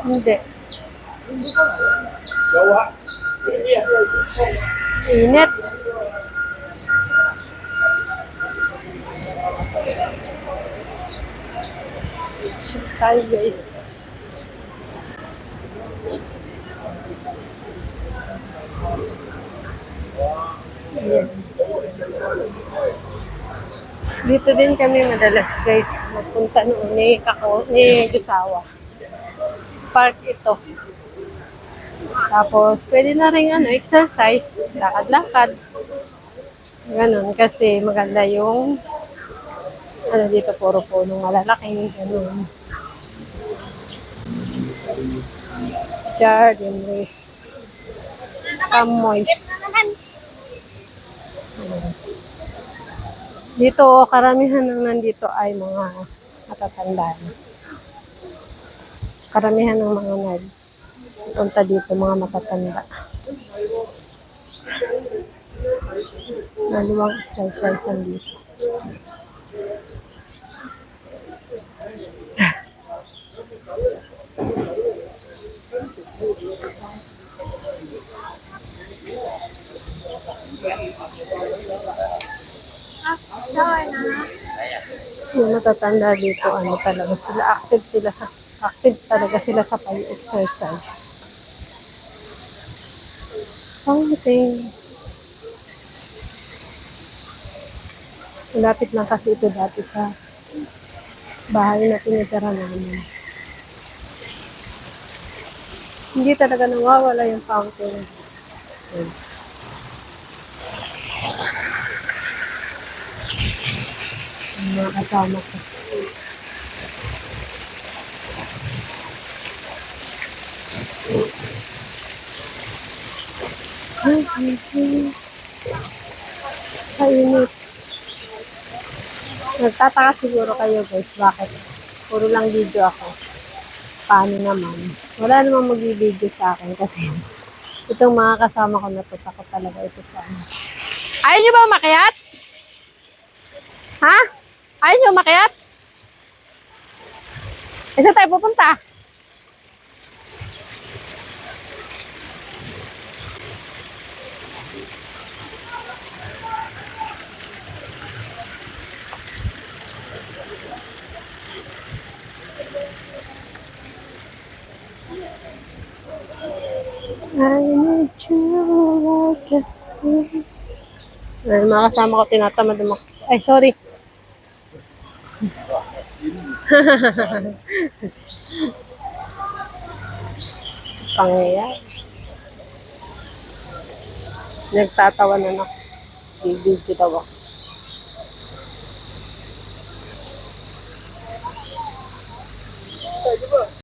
Hindi. Init. Ship tayo guys. Ayan. Dito din kami madalas guys magpunta noon ni Jusawa. Park ito. Tapos pwede na rin exercise, lakad-lakad. Ganun kasi maganda yung dito puro punong malalaking ganun. Garden race. Kamoys. Dito, karamihan ng nandito ay mga matatanda na. Karamihan ng mga punta dito, mga matatanda. Maluwang exercise ang dito. Yung matatanda dito, talaga sila, active talaga sila sa pag-exercise. Something. Malapit lang kasi ito dati sa bahay na tinitira namin. Hindi talaga nawawala yung fountain. Mga kasama ko. Kainit. Nagtataka siguro kayo guys, bakit puro lang video ako. Paano naman? Wala namang mag-video sa akin kasi itong mga kasama ko natutakot talaga ito sa akin. Ayaw nyo ba umakyat? Ha? Ayaw nyo umakyat? Saan tayo pupunta? I need you like mga kasama ko tinatamad ay, sorry. Pangyayari. Nagtatawa na ako. Bibigyo daw ako.